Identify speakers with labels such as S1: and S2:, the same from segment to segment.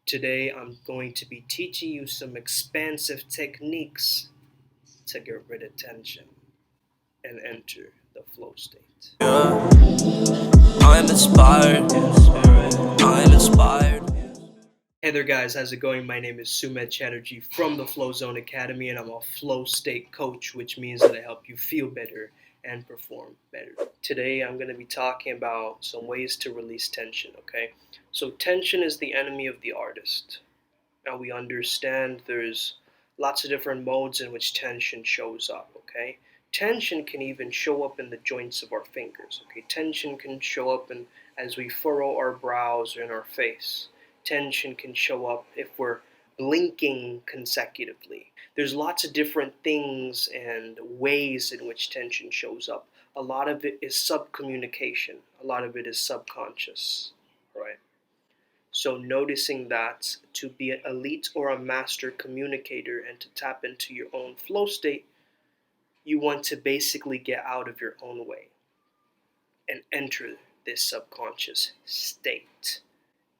S1: Today I'm going to be teaching you some expansive techniques to get rid of tension and enter the flow state.
S2: Yeah, I'm inspired. I'm inspired.
S1: Hey there guys, how's it going? My name is Sumit Chatterjee from the Flow Zone Academy, and I'm a flow state coach, which means that I help you feel better and perform better. Today I'm going to be talking about some ways to release tension, okay? So tension is the enemy of the artist. Now we understand there's lots of different modes in which tension shows up, okay? Tension can even show up in the joints of our fingers, okay? Tension can show up as we furrow our brows or in our face. Tension can show up if we're blinking consecutively. There's lots of different things and ways in which tension shows up. A lot of it is subcommunication. A lot of it is subconscious, right? So noticing that to be an elite or a master communicator and to tap into your own flow state, you want to basically get out of your own way and enter this subconscious state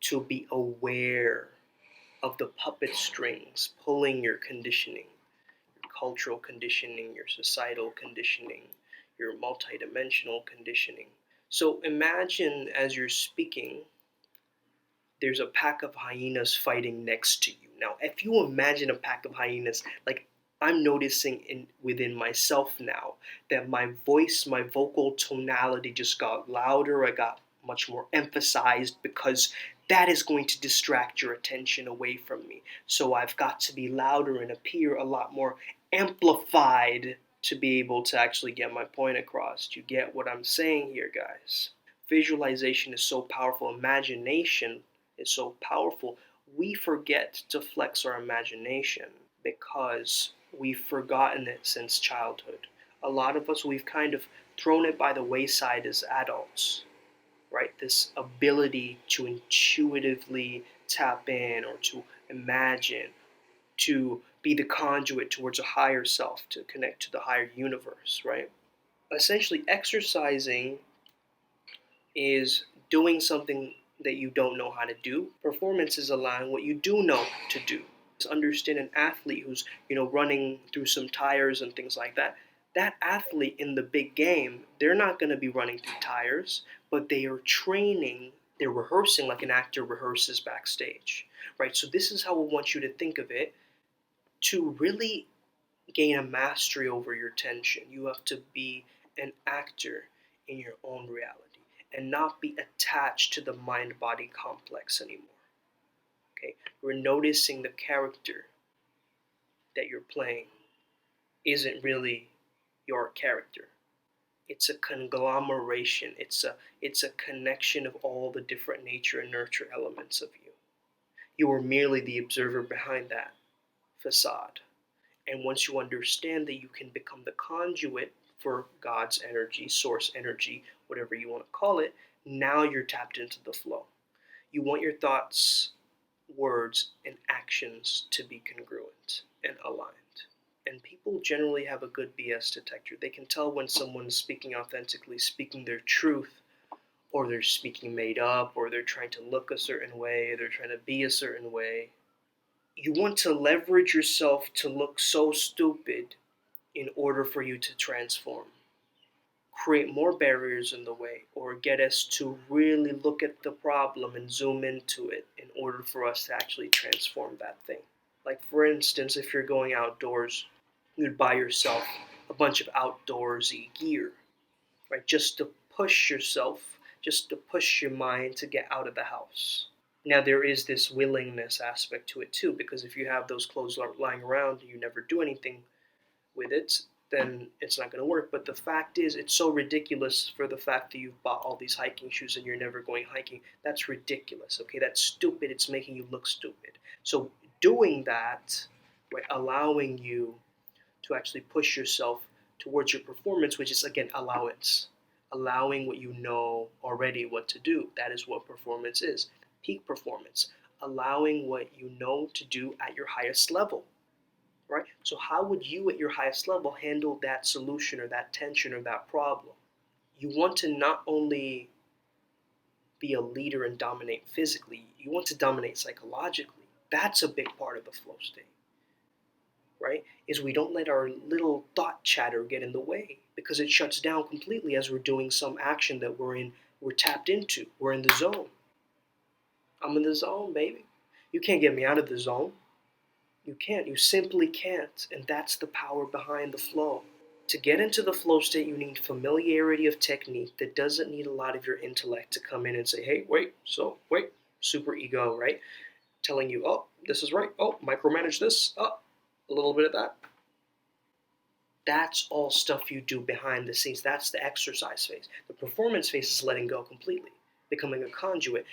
S1: to be aware of the puppet strings pulling your conditioning, your cultural conditioning, your societal conditioning, your multidimensional conditioning. So imagine as you're speaking, there's a pack of hyenas fighting next to you. Now, if you imagine a pack of hyenas, like I'm noticing within myself now that my voice, my vocal tonality just got louder. I got much more emphasized because that is going to distract your attention away from me. So I've got to be louder and appear a lot more amplified to be able to actually get my point across. You get what I'm saying here, guys? Visualization is so powerful. Imagination is so powerful. We forget to flex our imagination because we've forgotten it since childhood. A lot of us, we've kind of thrown it by the wayside as adults, right? This ability to intuitively tap in or to imagine, to be the conduit towards a higher self, to connect to the higher universe, right? Essentially, exercising is doing something that you don't know how to do. Performance is allowing what you do know to do. Understand an athlete who's running through some tires and things like that. That athlete in the big game, they're not going to be running through tires, but they are training. They're rehearsing like an actor rehearses backstage, right? So this is how I want you to think of it. To really gain a mastery over your tension, you have to be an actor in your own reality and not be attached to the mind-body complex anymore. Okay, we're noticing the character that you're playing isn't really your character. It's a conglomeration. It's a connection of all the different nature and nurture elements of you. You are merely the observer behind that facade. And once you understand that you can become the conduit for God's energy, source energy, whatever you want to call it, now you're tapped into the flow. You want your thoughts, words, and actions to be congruent and aligned. And people generally have a good BS detector. They can tell when someone's speaking authentically, speaking their truth, or they're speaking made up, or they're trying to look a certain way, they're trying to be a certain way. You want to leverage yourself to look so stupid in order for you to transform. Create more barriers in the way, or get us to really look at the problem and zoom into it in order for us to actually transform that thing. Like, for instance, if you're going outdoors, you'd buy yourself a bunch of outdoorsy gear, right? Just to push yourself, just to push your mind to get out of the house. Now, there is this willingness aspect to it too, because if you have those clothes lying around and you never do anything with it, then it's not going to work. But the fact is, it's so ridiculous for the fact that you've bought all these hiking shoes and you're never going hiking. That's ridiculous, okay? That's stupid. It's making you look stupid. So doing that, right, allowing you to actually push yourself towards your performance, which is, again, allowance. Allowing what you know already what to do. That is what performance is. Peak performance. Allowing what you know to do at your highest level. Right? So how would you at your highest level handle that solution or that tension or that problem? You want to not only be a leader and dominate physically, you want to dominate psychologically. That's a big part of the flow state, right? Is we don't let our little thought chatter get in the way, because it shuts down completely as we're doing some action that we're tapped into. We're in the zone. I'm in the zone, baby. You can't get me out of the zone. You can't. You simply can't. And that's the power behind the flow. To get into the flow state, you need familiarity of technique that doesn't need a lot of your intellect to come in and say, hey, wait, super ego, right? Telling you, oh, this is right. Oh, micromanage this. Oh, a little bit of that. That's all stuff you do behind the scenes. That's the exercise phase. The performance phase is letting go completely, becoming a conduit,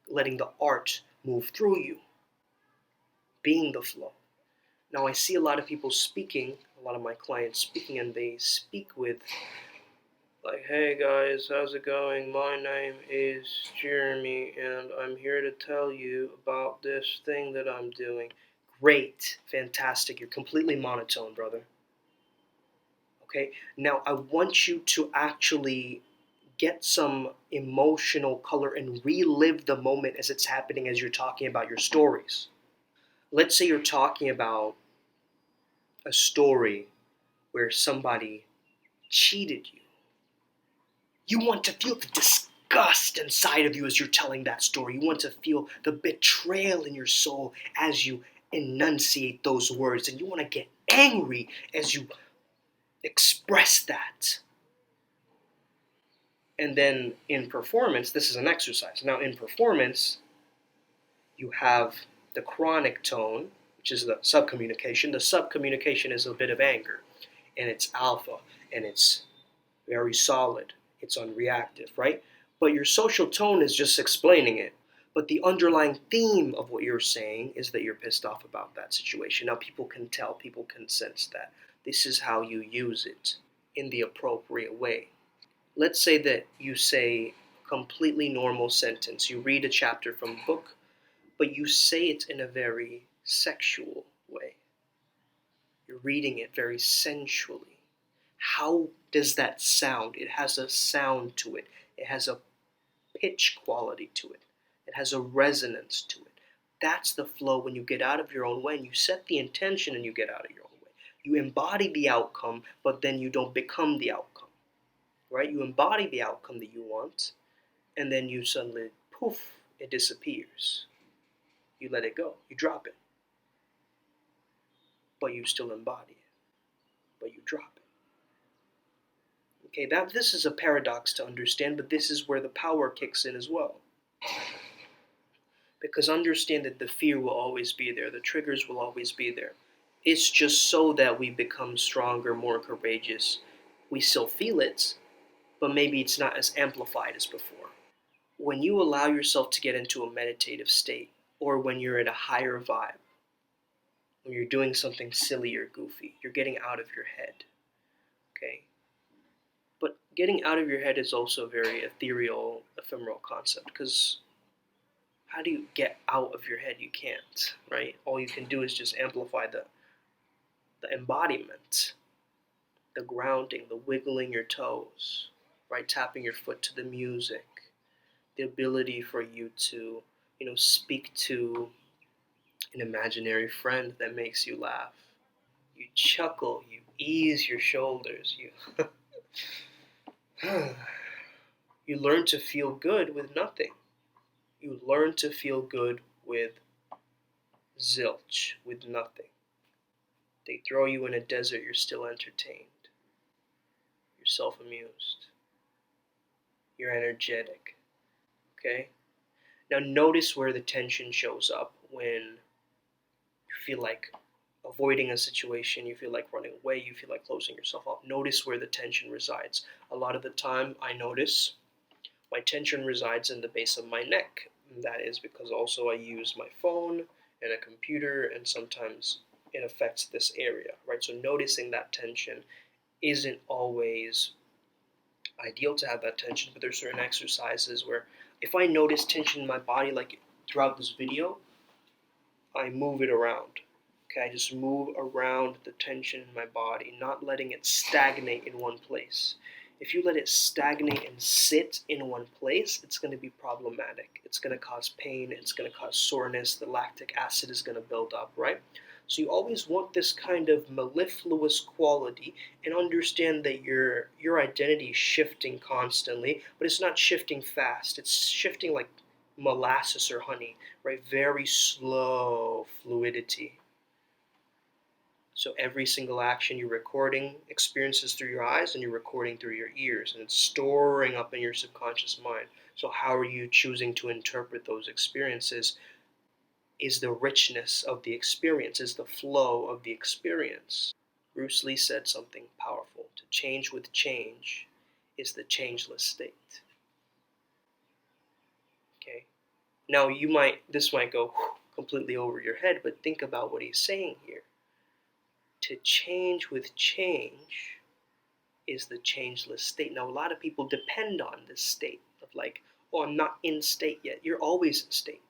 S1: letting the art move through you, being the flow. Now, I see a lot of people speaking, a lot of my clients speaking, and they speak with, like, hey guys, how's it going? My name is Jeremy, and I'm here to tell you about this thing that I'm doing. Great, fantastic. You're completely monotone, brother. Okay, now I want you to actually get some emotional color and relive the moment as it's happening as you're talking about your stories. Let's say you're talking about a story where somebody cheated you. You want to feel the disgust inside of you as you're telling that story. You want to feel the betrayal in your soul as you enunciate those words. And you want to get angry as you express that. And then in performance, this is an exercise. Now, in performance, you have the chronic tone, which is the subcommunication. The subcommunication is a bit of anger, and it's alpha, and it's very solid. It's unreactive, right? But your social tone is just explaining it. But the underlying theme of what you're saying is that you're pissed off about that situation. Now, people can tell, people can sense that. This is how you use it in the appropriate way. Let's say that you say a completely normal sentence. You read a chapter from a book, but you say it in a very sexual way. You're reading it very sensually. How does that sound? It has a sound to it. It has a pitch quality to it. It has a resonance to it. That's the flow when you get out of your own way and you set the intention and you get out of your own way. You embody the outcome, but then you don't become the outcome, right? You embody the outcome that you want, and then you suddenly, poof, it disappears. You let it go. You drop it. But you still embody it. But you drop it. Okay, this is a paradox to understand, but this is where the power kicks in as well. Because understand that the fear will always be there, the triggers will always be there. It's just so that we become stronger, more courageous. We still feel it, but maybe it's not as amplified as before. When you allow yourself to get into a meditative state, or when you're in a higher vibe, when you're doing something silly or goofy, you're getting out of your head. Okay? But getting out of your head is also a very ethereal, ephemeral concept, because how do you get out of your head? You can't, right? All you can do is just amplify the embodiment, the grounding, the wiggling your toes, right? Tapping your foot to the music, the ability for you to, speak to an imaginary friend that makes you laugh. You chuckle, you ease your shoulders, you you learn to feel good with nothing. You learn to feel good with zilch, with nothing. They throw you in a desert, you're still entertained. You're self-amused. You're energetic. Okay? Now notice where the tension shows up when you feel like avoiding a situation, you feel like running away, you feel like closing yourself off. Notice where the tension resides. A lot of the time, I notice my tension resides in the base of my neck. And that is because also I use my phone and a computer, and sometimes it affects this area, right? So noticing that tension isn't always ideal to have that tension, but there's certain exercises where if I notice tension in my body, like throughout this video, I move it around. Okay, I just move around the tension in my body, not letting it stagnate in one place. If you let it stagnate and sit in one place, it's going to be problematic. It's going to cause pain. It's going to cause soreness. The lactic acid is going to build up, right? So you always want this kind of mellifluous quality, and understand that your identity is shifting constantly, but it's not shifting fast. It's shifting like molasses or honey, right? Very slow fluidity. So every single action you're recording experiences through your eyes, and you're recording through your ears, and it's storing up in your subconscious mind. So how are you choosing to interpret those experiences is the richness of the experience, is the flow of the experience. Bruce Lee said something powerful. To change with change is the changeless state. Okay. Now this might go completely over your head, but think about what he's saying here. To change with change is the changeless state. Now, a lot of people depend on this state of like, oh, I'm not in state yet. You're always in state.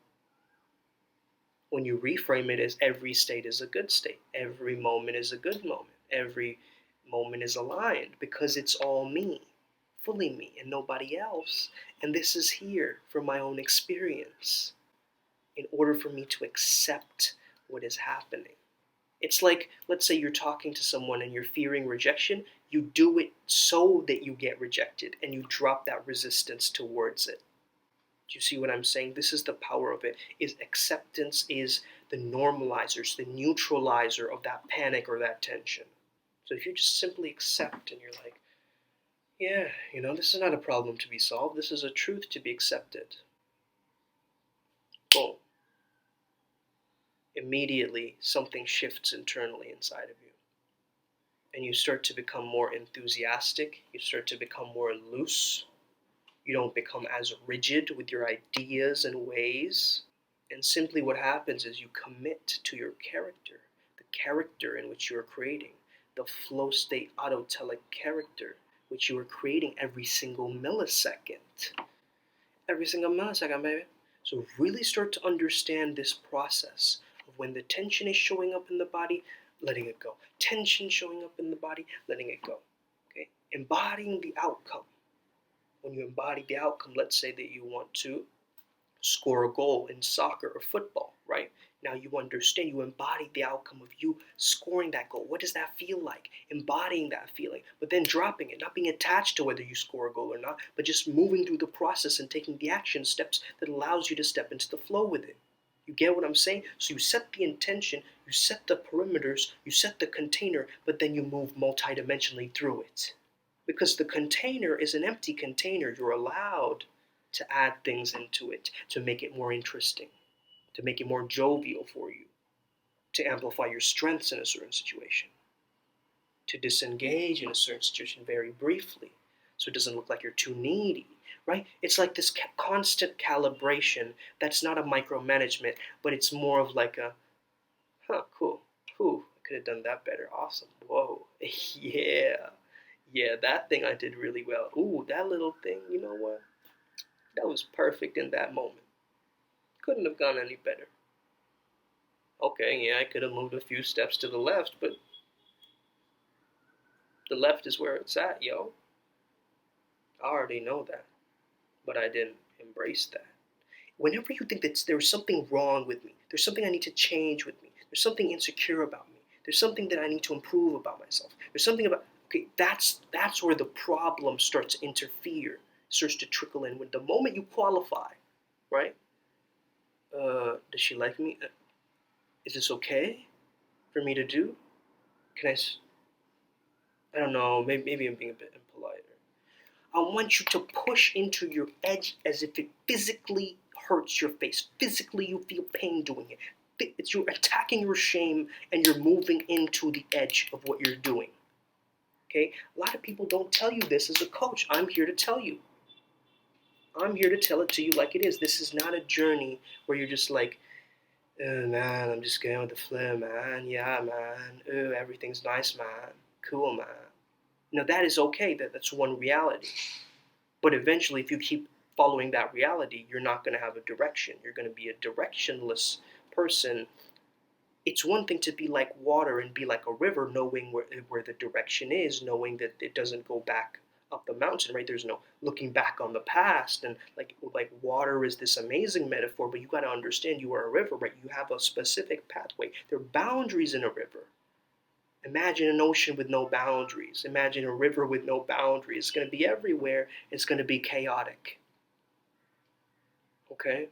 S1: When you reframe it as every state is a good state, every moment is a good moment, every moment is aligned because it's all me, fully me, and nobody else. And this is here for my own experience in order for me to accept what is happening. It's like, let's say you're talking to someone and you're fearing rejection. You do it so that you get rejected, and you drop that resistance towards it. Do you see what I'm saying? This is the power of it. Is acceptance is the normalizer, the neutralizer of that panic or that tension. So if you just simply accept and you're like, yeah, this is not a problem to be solved. This is a truth to be accepted. Boom. Immediately something shifts internally inside of you. And you start to become more enthusiastic. You start to become more loose. You don't become as rigid with your ideas and ways. And simply what happens is you commit to your character, the character in which you are creating, the flow state autotelic character, which you are creating every single millisecond. Every single millisecond, baby. So really start to understand this process of when the tension is showing up in the body, letting it go. Tension showing up in the body, letting it go. Okay? Embodying the outcome. When you embody the outcome, let's say that you want to score a goal in soccer or football, right? Now you understand, you embody the outcome of you scoring that goal. What does that feel like? Embodying that feeling, but then dropping it, not being attached to whether you score a goal or not, but just moving through the process and taking the action steps that allows you to step into the flow with it. You get what I'm saying? So you set the intention, you set the perimeters, you set the container, but then you move multidimensionally through it. Because the container is an empty container. You're allowed to add things into it to make it more interesting, to make it more jovial for you, to amplify your strengths in a certain situation, to disengage in a certain situation very briefly so it doesn't look like you're too needy, right? It's like this constant calibration that's not a micromanagement, but it's more of like a, cool, I could have done that better, awesome, whoa, yeah, that thing I did really well. Ooh, that little thing, you know what? That was perfect in that moment. Couldn't have gone any better. Okay, yeah, I could have moved a few steps to the left, but the left is where it's at, yo. I already know that, but I didn't embrace that. Whenever you think that there's something wrong with me, there's something I need to change with me, there's something insecure about me, there's something that I need to improve about myself, there's something about, okay, that's where the problem starts to interfere, starts to trickle in. When the moment you qualify, right? Does she like me? Is this okay for me to do? Can I don't know, maybe I'm being a bit impolite. I want you to push into your edge as if it physically hurts your face. Physically, you feel pain doing it. You're attacking your shame, and you're moving into the edge of what you're doing. Okay? A lot of people don't tell you this as a coach. I'm here to tell you. I'm here to tell it to you like it is. This is not a journey where you're just like, oh, man, I'm just going with the flow, man. Yeah, man. Oh, everything's nice, man. Cool, man. Now, that is okay. That's one reality. But eventually, if you keep following that reality, you're not going to have a direction. You're going to be a directionless person. It's one thing to be like water and be like a river, knowing where the direction is, knowing that it doesn't go back up the mountain, right? There's no looking back on the past, and like water is this amazing metaphor, but you got to understand you are a river, right? You have a specific pathway. There are boundaries in a river. Imagine an ocean with no boundaries. Imagine a river with no boundaries. It's going to be everywhere. It's going to be chaotic. Okay?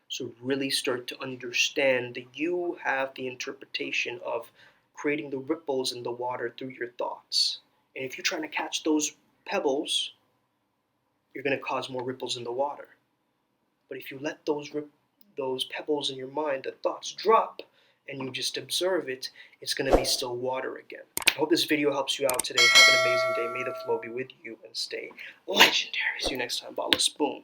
S1: So really start to understand that you have the interpretation of creating the ripples in the water through your thoughts. And if you're trying to catch those pebbles, you're going to cause more ripples in the water. But if you let those pebbles in your mind, the thoughts drop, and you just observe it, it's going to be still water again. I hope this video helps you out today. Have an amazing day. May the flow be with you and stay legendary. See you next time, Ballas. Boom.